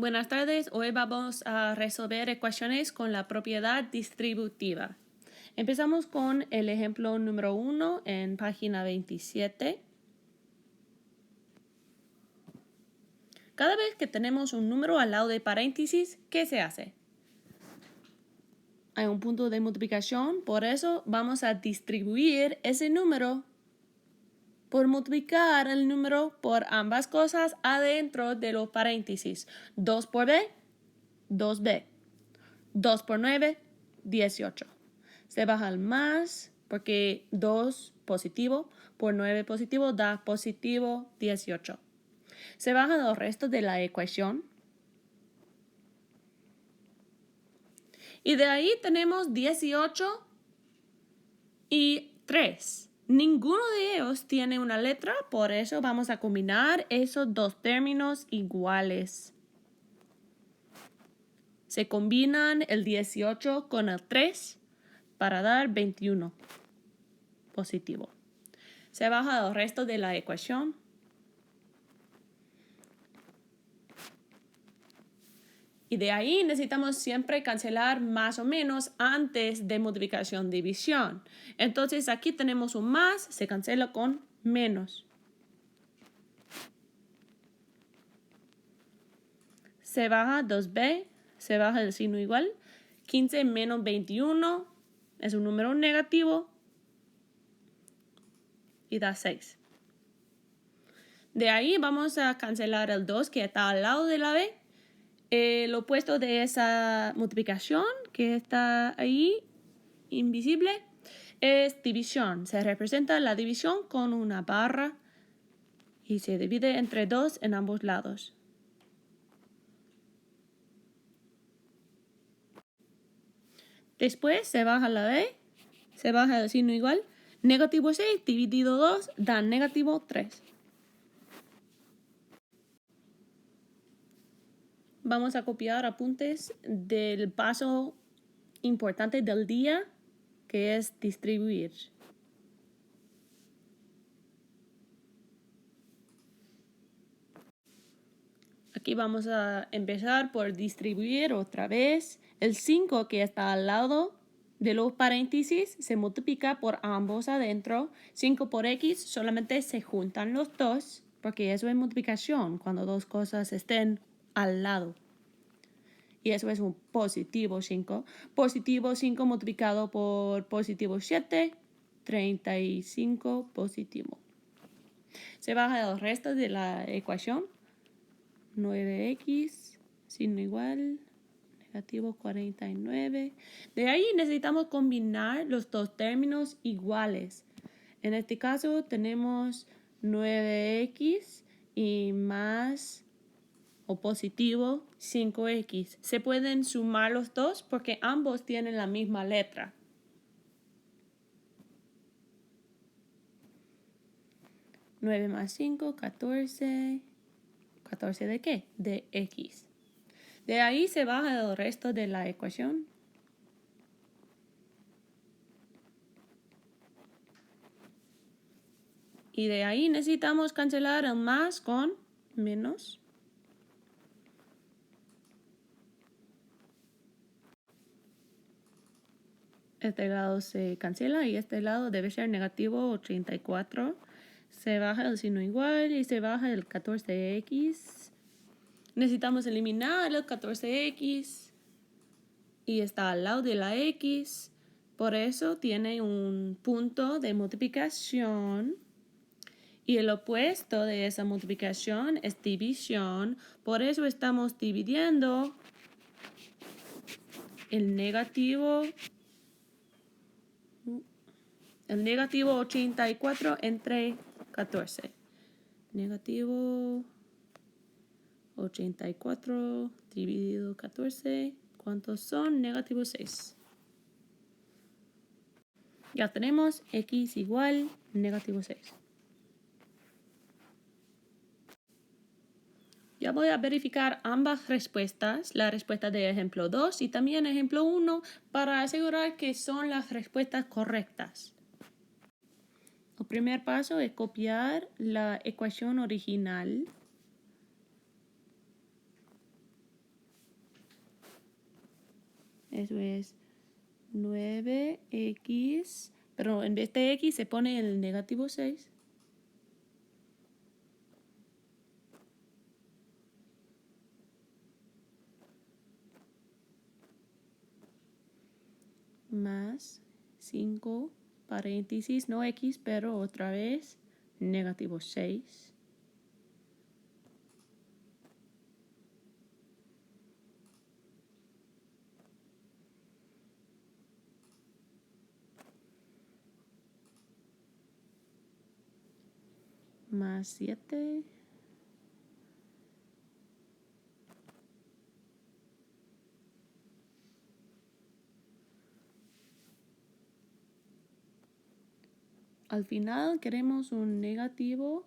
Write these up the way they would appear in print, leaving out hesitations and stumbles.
Buenas tardes, hoy vamos a resolver ecuaciones con la propiedad distributiva. Empezamos con el ejemplo número 1 en página 27. Cada vez que tenemos un número al lado de paréntesis, ¿qué se hace? Hay un punto de multiplicación, por eso vamos a distribuir ese número por multiplicar el número por ambas cosas adentro de los paréntesis. 2 por b, 2b. 2 por 9, 18. Se baja el más porque 2 positivo por 9 positivo da positivo 18. Se baja los restos de la ecuación. Y de ahí tenemos 18 y 3. Ninguno de ellos tiene una letra, por eso vamos a combinar esos dos términos iguales. Se combinan el 18 con el 3 para dar 21 positivo. Se baja el resto de la ecuación. Y de ahí necesitamos siempre cancelar más o menos antes de multiplicación-división. Entonces aquí tenemos un más, se cancela con menos. Se baja 2b, se baja el signo igual. 15 menos 21 es un número negativo y da 6. De ahí vamos a cancelar el 2 que está al lado de la b. El opuesto de esa multiplicación que está ahí, invisible, es división. Se representa la división con una barra y se divide entre 2 en ambos lados. Después se baja la b, se baja el signo igual. Negativo 6 dividido 2 da negativo 3. Vamos a copiar apuntes del paso importante del día, que es distribuir. Aquí vamos a empezar por distribuir otra vez. El 5 que está al lado de los paréntesis se multiplica por ambos adentro. 5 por x solamente se juntan los dos, porque eso es multiplicación, cuando dos cosas estén al lado. Y eso es un positivo 5. Positivo 5 multiplicado por positivo 7, 35 positivo. Se baja el resto de la ecuación. 9x, signo igual, negativo 49. De ahí necesitamos combinar los dos términos iguales. En este caso tenemos 9x y más o positivo 5x. Se pueden sumar los dos porque ambos tienen la misma letra. Nueve más 5, 14. ¿14 de qué? De x. De ahí se baja el resto de la ecuación. Y de ahí necesitamos cancelar el más con menos. Este lado se cancela y este lado debe ser negativo 84. Se baja el signo igual y se baja el 14x. Necesitamos eliminar el 14x y está al lado de la x. Por eso tiene un punto de multiplicación. Y el opuesto de esa multiplicación es división. Por eso estamos dividiendo el negativo 84 entre 14. Negativo 84 dividido 14. ¿Cuántos son? Negativo 6. Ya tenemos x igual negativo 6. Ya voy a verificar ambas respuestas, la respuesta de ejemplo 2 y también ejemplo 1, para asegurar que son las respuestas correctas. El primer paso es copiar la ecuación original. Eso es 9x, pero en vez de x se pone el negativo 6. Más 5 paréntesis, no x, pero otra vez negativo 6. Más 7. Al final queremos un negativo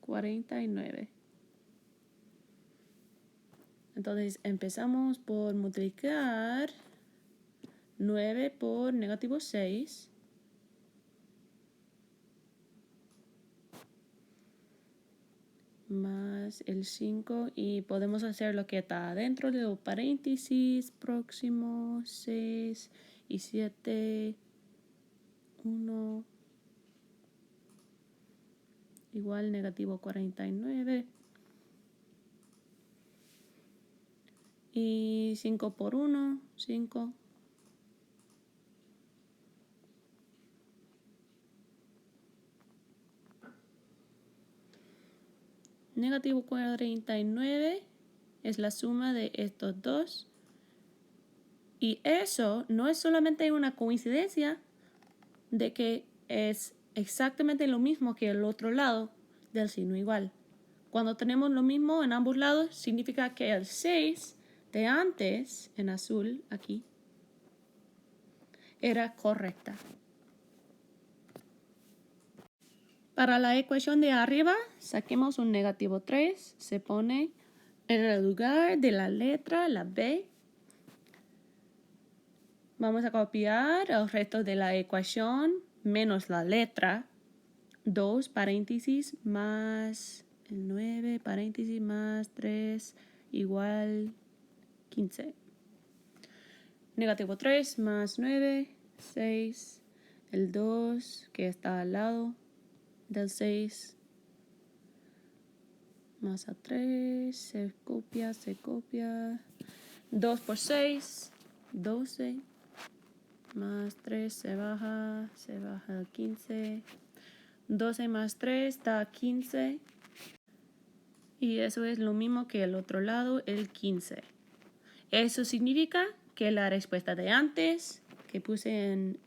49. Entonces empezamos por multiplicar 9 por negativo 6. Más el 5 y podemos hacer lo que está dentro de los paréntesis, próximo, 6 y 7, 1, igual negativo 49. Y 5 por 1, 5. Negativo 49 es la suma de estos dos. Y eso no es solamente una coincidencia de que es exactamente lo mismo que el otro lado del signo igual. Cuando tenemos lo mismo en ambos lados, significa que el 6 de antes, en azul, aquí, era correcta. Para la ecuación de arriba, saquemos un negativo 3. Se pone en el lugar de la letra, la B. Vamos a copiar el resto de la ecuación menos la letra. 2 paréntesis más el 9 paréntesis más 3 igual 15. Negativo 3 más 9, 6. El 2 que está al lado del 6 más a 3, se copia. 2 por 6, 12. Más 3 se baja el 15. 12 más 3 da 15. Y eso es lo mismo que el otro lado, el 15. Eso significa que la respuesta de antes, que puse en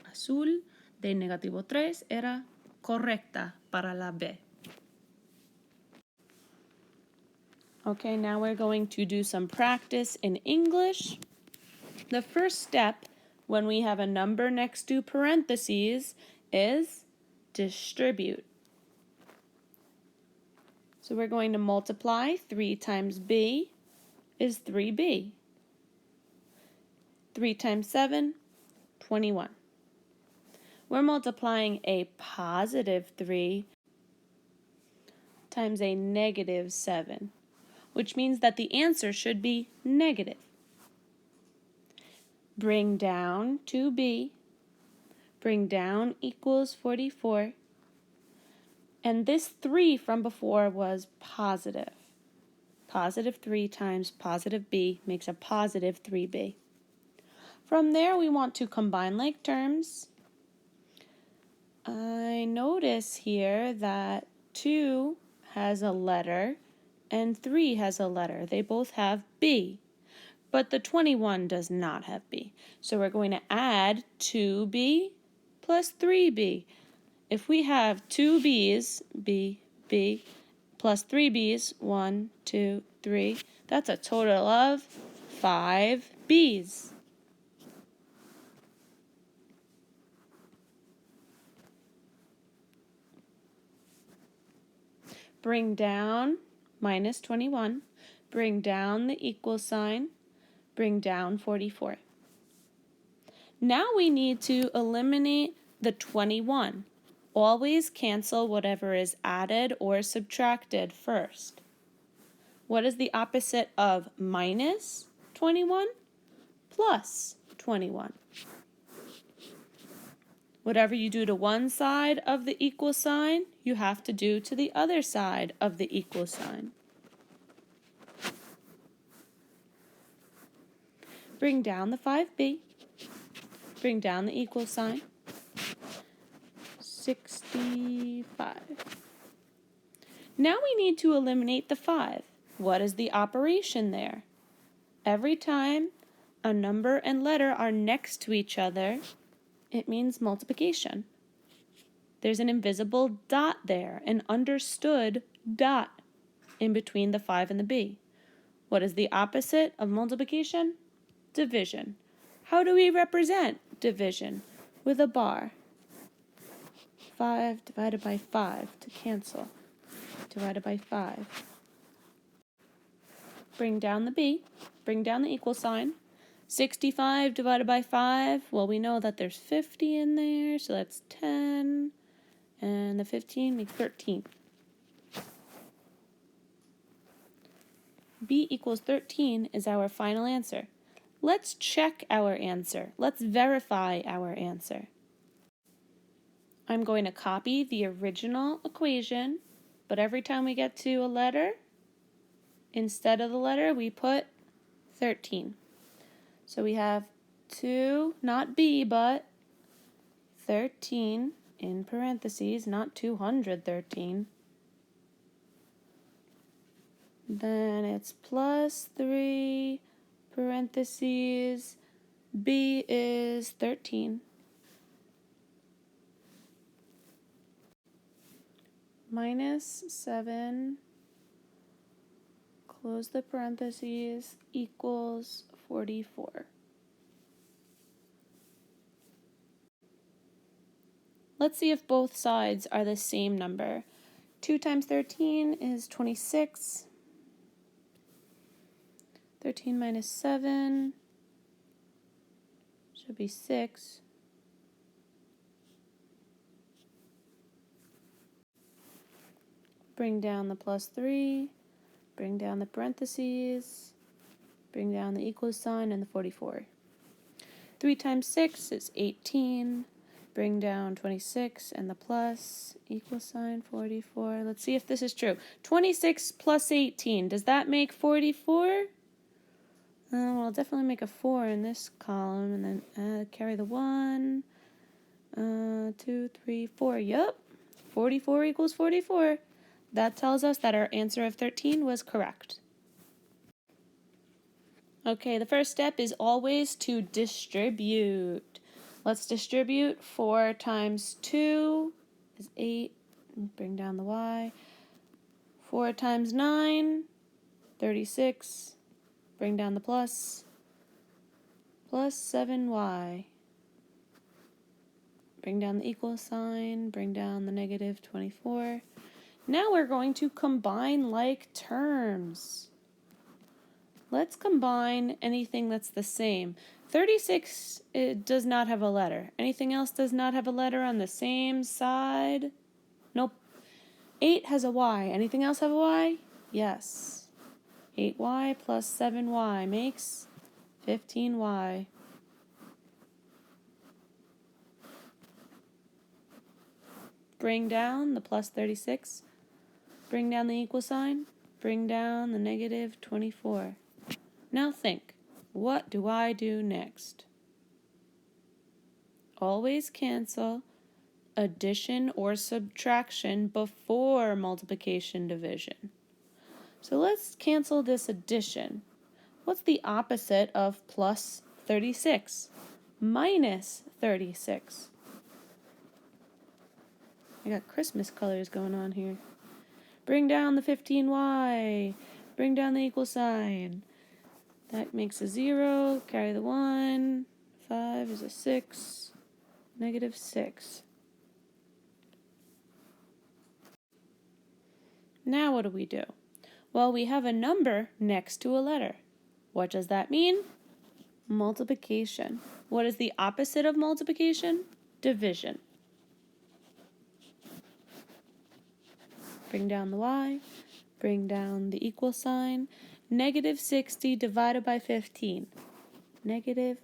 azul, de negativo 3, era correcta para la B. Okay, now we're going to do some practice in English. The first step when we have a number next to parentheses is distribute. So we're going to multiply 3 times b is 3b. 3 times 7, 21. We're multiplying a positive 3 times a negative 7, which means that the answer should be negative. Bring down 2b. Bring down equals 44. And this 3 from before was positive. Positive 3 times positive b makes a positive 3b. From there, we want to combine like terms. I notice here that 2 has a letter and 3 has a letter. They both have b, but the 21 does not have b. So we're going to add 2b plus 3b. If we have 2 b's, b, b, plus 3 b's, 1, 2, 3, that's a total of 5 b's. Bring down minus 21. Bring down the equal sign. Bring down 44. Now we need to eliminate the 21. Always cancel whatever is added or subtracted first. What is the opposite of minus 21? Plus 21. Whatever you do to one side of the equal sign, you have to do to the other side of the equal sign. Bring down the 5b. Bring down the equal sign. 65. Now we need to eliminate the 5. What is the operation there? Every time a number and letter are next to each other, it means multiplication. There's an invisible dot there, an understood dot in between the 5 and the b. What is the opposite of multiplication? Division. How do we represent division? With a bar. 5 divided by 5 to cancel. Divided by 5. Bring down the b. Bring down the equal sign. 65 divided by 5. Well, we know that there's 50 in there, so that's 10. And the 15 makes 13. B equals 13 is our final answer. Let's check our answer. Let's verify our answer. I'm going to copy the original equation, but every time we get to a letter, instead of the letter, we put 13. So we have 2, not B, but 13 in parentheses, not 213. Then it's plus 3, parentheses, B is 13. Minus 7, close the parentheses, equals 44. Let's see if both sides are the same number. 2 times 13 is 26. 13 minus 7 should be 6. Bring down the plus 3, bring down the parentheses, bring down the equal sign and the 44. 3 times 6 is 18. Bring down 26 and the plus, equal sign 44. Let's see if this is true. 26 plus 18, does that make 44? Well, I'll definitely make a 4 in this column and then carry the 1. 2, 3, 4. Yup, 44 equals 44. That tells us that our answer of 13 was correct. Okay, the first step is always to distribute. Let's distribute 4 times 2 is 8. Bring down the y. 4 times 9, 36. Bring down the plus. Plus 7y. Bring down the equal sign. Bring down the negative 24. Now we're going to combine like terms. Let's combine anything that's the same. 36 does not have a letter. Anything else does not have a letter on the same side? Nope. 8 has a y. Anything else have a y? Yes. 8y plus 7y makes 15y. Bring down the plus 36. Bring down the equal sign. Bring down the negative 24. Now think, what do I do next? Always cancel addition or subtraction before multiplication division. So let's cancel this addition. What's the opposite of plus 36? Minus 36. I got Christmas colors going on here. Bring down the 15y. Bring down the equal sign. That makes a 0. Carry the 1. 5 is a 6. Negative 6. Now what do we do? Well, we have a number next to a letter. What does that mean? Multiplication. What is the opposite of multiplication? Division. Bring down the y. Bring down the equal sign. Negative 60 divided by 15. Negative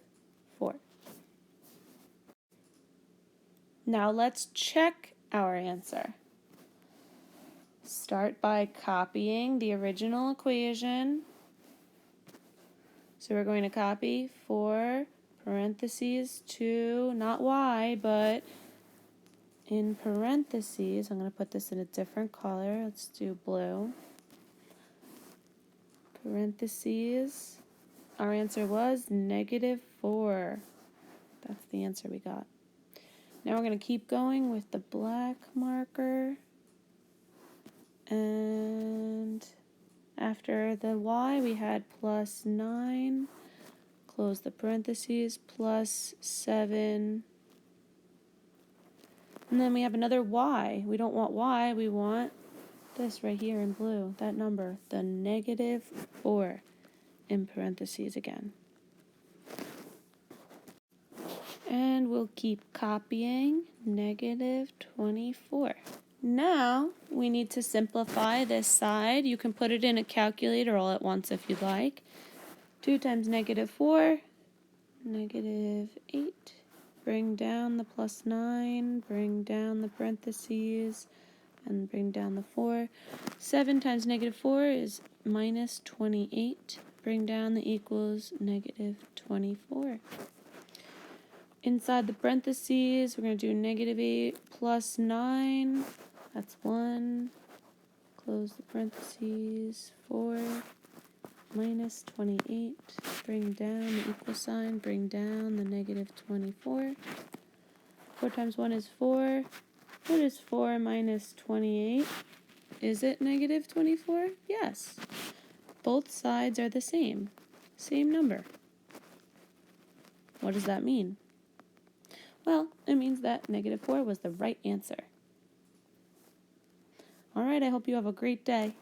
4. Now let's check our answer. Start by copying the original equation. So we're going to copy 4 parentheses 2, not y, but in parentheses. I'm going to put this in a different color. Let's do blue. Parentheses. Our answer was -4. That's the answer we got. Now we're going to keep going with the black marker. And after the y, we had +9. Close the parentheses, +7. And then we have another y. We don't want y, we want this right here in blue, that number, the -4 in parentheses again. And we'll keep copying -24. Now we need to simplify this side. You can put it in a calculator all at once if you'd like. 2 times -4, -8. Bring down the +9, bring down the parentheses, and bring down the 4. 7 times -4 is -28. Bring down the equals -24. Inside the parentheses, we're going to do -8 plus 9. That's 1. Close the parentheses. 4 minus 28. Bring down the equal sign. Bring down the -24. 4 times 1 is 4. What is 4 minus 28? Is it -24? Yes. Both sides are the same. Same number. What does that mean? Well, it means that -4 was the right answer. All right, I hope you have a great day.